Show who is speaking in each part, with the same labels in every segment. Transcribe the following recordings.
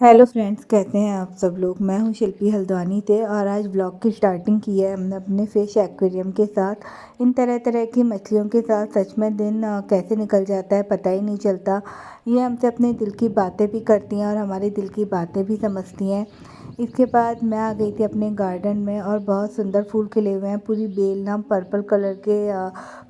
Speaker 1: Hello friends, कैसे हैं आप सब लोग। मैं हूं शिल्पी हल्द्वानी थे और आज ब्लॉग की स्टार्टिंग की है हमने अपने फिश एक्वेरियम के साथ। इन तरह तरह की मछलियों के साथ सच में दिन कैसे निकल जाता है पता ही नहीं चलता। ये हमसे अपने दिल की बातें भी करती हैं और हमारे दिल की बातें भी समझती हैं। इसके बाद मैं आ गई थी अपने गार्डन में और बहुत सुंदर फूल खिले हुए हैं। पूरी बेल ना पर्पल कलर के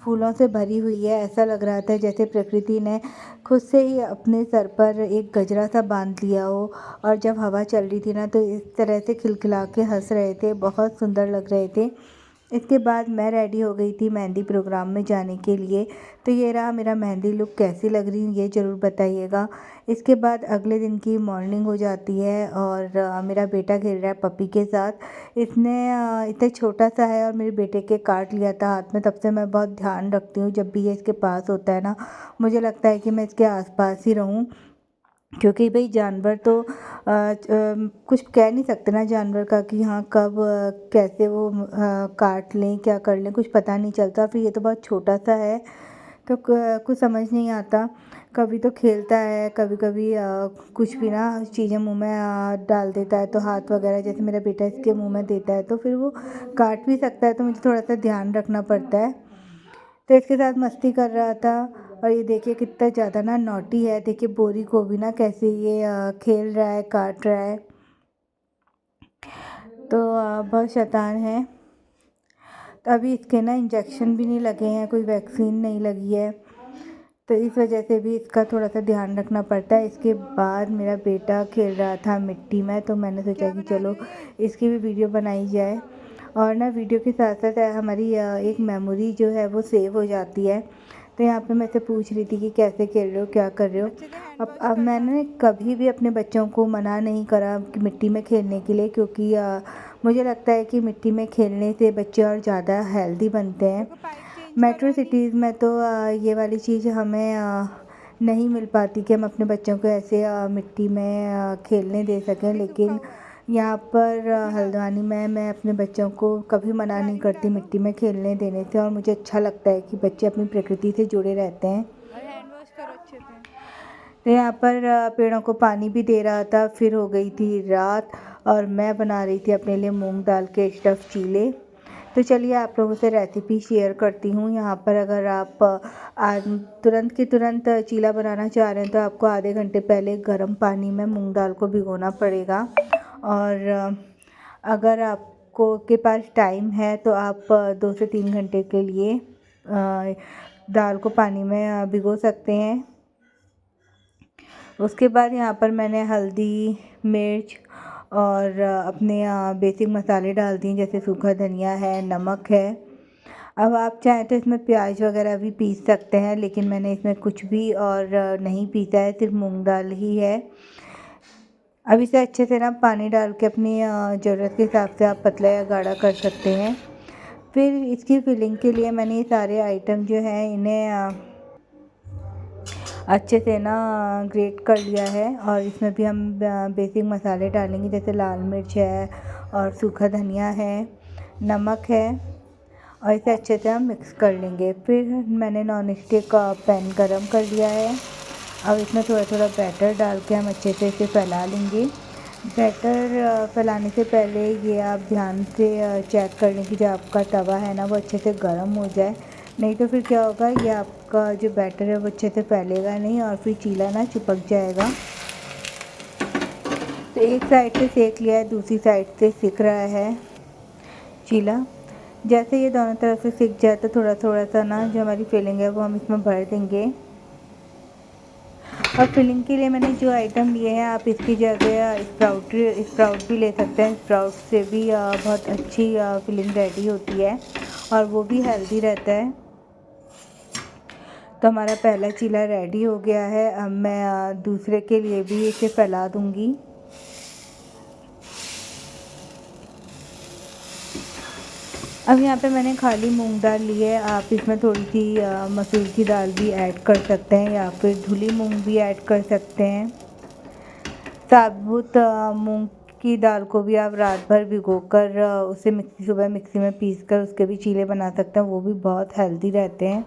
Speaker 1: फूलों से भरी हुई है। ऐसा लग रहा था जैसे प्रकृति ने खुद से ही अपने सर पर एक गजरा सा बांध लिया हो। और जब हवा चल रही थी ना तो इस तरह से खिलखिला के हंस रहे थे, बहुत सुंदर लग रहे थे। इसके बाद मैं रेडी हो गई थी मेहंदी प्रोग्राम में जाने के लिए। तो ये रहा मेरा मेहंदी लुक, कैसी लग रही हूँ ये ज़रूर बताइएगा। इसके बाद अगले दिन की मॉर्निंग हो जाती है और मेरा बेटा खेल रहा है पपी के साथ। इसने इतना छोटा सा है और मेरे बेटे के काट लिया था हाथ में। तब से मैं बहुत ध्यान रखती हूँ, जब भी ये इसके पास होता है ना मुझे लगता है कि मैं इसके आसपास ही रहूँ। क्योंकि भाई जानवर तो कुछ कह नहीं सकते ना जानवर का कि हाँ कब कैसे वो काट लें, क्या कर लें, कुछ पता नहीं चलता। फिर ये तो बहुत छोटा सा है तो कुछ समझ नहीं आता। कभी तो खेलता है, कभी कभी कुछ भी ना चीज़ें मुंह में डाल देता है। तो हाथ वगैरह जैसे मेरा बेटा इसके मुंह में देता है तो फिर वो काट भी सकता है। तो मुझे थोड़ा सा ध्यान रखना पड़ता है। तो इसके साथ मस्ती कर रहा था। और ये देखिए कितना ज़्यादा ना नॉटी है। देखिए बोरी को भी ना कैसे ये खेल रहा है, काट रहा है। तो बहुत शैतान है। तो अभी इसके ना इंजेक्शन भी नहीं लगे हैं, कोई वैक्सीन नहीं लगी है। तो इस वजह से भी इसका थोड़ा सा ध्यान रखना पड़ता है। इसके बाद मेरा बेटा खेल रहा था मिट्टी में, तो मैंने सोचा कि चलो इसकी भी वीडियो बनाई जाए। और ना वीडियो के साथ साथ हमारी एक मेमोरी जो है वो सेव हो जाती है। तो यहाँ पे मैं से पूछ रही थी कि कैसे खेल रहे हो, क्या कर रहे हो। अब मैंने कभी भी अपने बच्चों को मना नहीं करा कि मिट्टी में खेलने के लिए, क्योंकि मुझे लगता है कि मिट्टी में खेलने से बच्चे और ज़्यादा हेल्दी बनते हैं। मेट्रो सिटीज़ में तो ये वाली चीज़ हमें नहीं मिल पाती कि हम अपने बच्चों को ऐसे मिट्टी में खेलने दे सकें। लेकिन यहाँ पर हल्द्वानी में मैं अपने बच्चों को कभी मना नहीं करती मिट्टी में खेलने देने से। और मुझे अच्छा लगता है कि बच्चे अपनी प्रकृति से जुड़े रहते हैं।
Speaker 2: और हैंड वॉश करो अच्छे से।
Speaker 1: तो यहाँ पर पेड़ों को पानी भी दे रहा था। फिर हो गई थी रात और मैं बना रही थी अपने लिए मूंग दाल के स्टफ़ चीले। तो चलिए आप लोगों से रेसिपी शेयर करती हूँ। यहाँ पर अगर आप आज तुरंत के तुरंत चीला बनाना चाह रहे हैं तो आपको आधे घंटे पहले गर्म पानी में मूंग दाल को भिगोना पड़ेगा। और अगर आपको के पास टाइम है तो आप 2 से 3 घंटे के लिए दाल को पानी में भिगो सकते हैं। उसके बाद यहाँ पर मैंने हल्दी, मिर्च और अपने बेसिक मसाले डाल दिए, जैसे सूखा धनिया है, नमक है। अब आप चाहें तो इसमें प्याज वगैरह भी पीस सकते हैं, लेकिन मैंने इसमें कुछ भी और नहीं पीसा है, सिर्फ मूंग दाल ही है। अब इसे अच्छे से ना पानी डाल के अपनी ज़रूरत के हिसाब से आप पतला या गाढ़ा कर सकते हैं। फिर इसकी फिलिंग के लिए मैंने ये सारे आइटम जो हैं इन्हें अच्छे से ना ग्रेट कर लिया है। और इसमें भी हम बेसिक मसाले डालेंगे, जैसे लाल मिर्च है और सूखा धनिया है, नमक है। और इसे अच्छे से हम मिक्स कर लेंगे। फिर मैंने नॉन स्टिक पैन गरम कर लिया है। अब इसमें थोड़ा थोड़ा बैटर डाल के हम अच्छे से इसे फैला लेंगे। बैटर फैलाने से पहले ये आप ध्यान से चेक कर लें कि जो आपका तवा है ना वो अच्छे से गर्म हो जाए। नहीं तो फिर क्या होगा, ये आपका जो बैटर है वो अच्छे से फैलेगा नहीं और फिर चीला ना चिपक जाएगा। तो एक साइड से सेक लिया है, दूसरी साइड से सिक रहा है चीला। जैसे ये दोनों तरफ से सिक जाए तो थोड़ा थोड़ा सा ना जो हमारी फिलिंग है वो हम इसमें भर देंगे। और फिलिंग के लिए मैंने जो आइटम लिए हैं, आप इसकी जगह स्प्राउट भी ले सकते हैं। स्प्राउट से भी बहुत अच्छी फिलिंग रेडी होती है और वो भी हेल्दी रहता है। तो हमारा पहला चीला रेडी हो गया है। अब मैं दूसरे के लिए भी इसे फैला दूंगी। अब यहाँ पे मैंने खाली मूंग दाल ली है। आप इसमें थोड़ी सी मसूर की दाल भी ऐड कर सकते हैं या फिर धुली मूंग भी ऐड कर सकते हैं। साबुत मूंग की दाल को भी आप रात भर भिगोकर उसे सुबह मिक्सी में पीसकर उसके भी चीले बना सकते हैं, वो भी बहुत हेल्दी रहते हैं।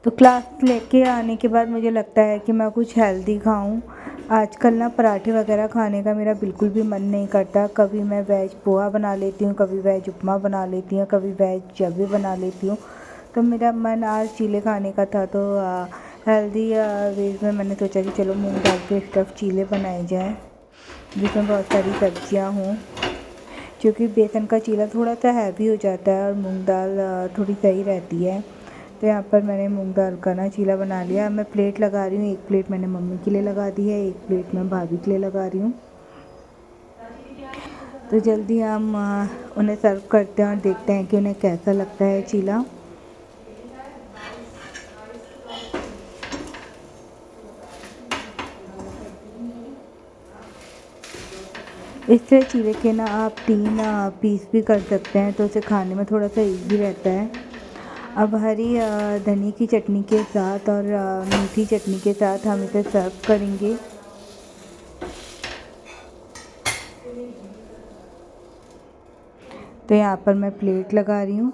Speaker 1: तो क्लास लेके आने के बाद मुझे लगता है कि मैं कुछ हेल्दी खाऊं। आजकल ना पराठे वगैरह खाने का मेरा बिल्कुल भी मन नहीं करता। कभी मैं वेज पोहा बना लेती हूँ, कभी वेज उपमा बना लेती हूँ, कभी वेज जबे बना लेती हूँ। तो मेरा मन आज चीले खाने का था, तो हेल्दी वेज में मैंने सोचा कि चलो मूंग दाल के स्टफ़ चीले बनाए जाएँ, जिसमें बहुत सारी सब्जियाँ हों। क्योंकि बेसन का चीला थोड़ा सा हैवी हो जाता है और मूंग दाल थोड़ी सही रहती है। तो यहाँ पर मैंने मूंग दाल का ना चीला बना लिया। अब मैं प्लेट लगा रही हूँ। एक प्लेट मैंने मम्मी के लिए लगा दी है, एक प्लेट मैं भाभी के लिए लगा रही हूँ। तो जल्दी हम उन्हें सर्व करते हैं और देखते हैं कि उन्हें कैसा लगता है चीला। इस तरह चीले के ना आप 3 पीस भी कर सकते हैं, तो उसे खाने में थोड़ा सा ईज़ी रहता है। अब हरी धनिया की चटनी के साथ और मीठी चटनी के साथ हम इसे सर्व करेंगे। तो यहाँ पर मैं प्लेट लगा रही हूँ।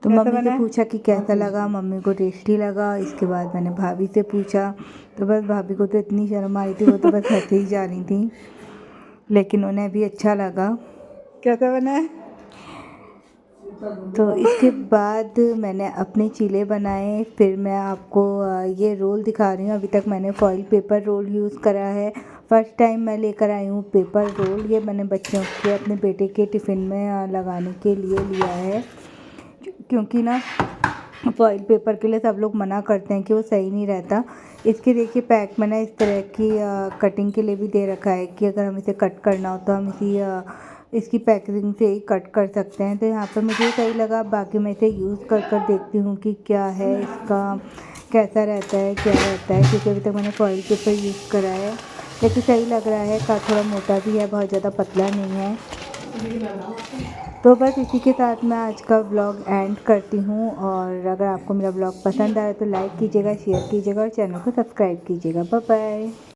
Speaker 1: तो मम्मी से पूछा कि कैसा लगा, मम्मी को टेस्टी लगा। इसके बाद मैंने भाभी से पूछा, तो बस भाभी को तो इतनी शर्म आ रही थी, वो तो बस हंसे ही जा रही थी, लेकिन उन्हें भी अच्छा लगा। कैसा बना है? तो इसके बाद मैंने अपने चीले बनाए। फिर मैं आपको ये रोल दिखा रही हूँ। अभी तक मैंने फॉइल पेपर रोल यूज़ करा है। फर्स्ट टाइम मैं लेकर आई हूँ पेपर रोल। ये मैंने बच्चों के अपने बेटे के टिफ़िन में लगाने के लिए लिया है, क्योंकि ना फॉइल पेपर के लिए सब लोग मना करते हैं कि वो सही नहीं रहता। इसके देखिए पैक में ना इस तरह की कटिंग के लिए भी दे रखा है कि अगर हम इसे कट करना हो तो हम इसकी पैकेजिंग से ही कट कर सकते हैं। तो यहाँ पर मुझे सही लगा। बाकी मैं इसे यूज़ कर कर देखती हूँ कि क्या है इसका, कैसा रहता है, क्या रहता है, क्योंकि अभी तक मैंने फॉइल पेपर यूज़ करा है, लेकिन सही लग रहा है। का थोड़ा मोटा भी है, बहुत ज़्यादा पतला नहीं है। तो बस इसी के साथ मैं आज का व्लॉग एंड करती हूँ। और अगर आपको मेरा व्लॉग पसंद आए तो लाइक कीजिएगा, शेयर कीजिएगा और चैनल को सब्सक्राइब कीजिएगा। Bye bye.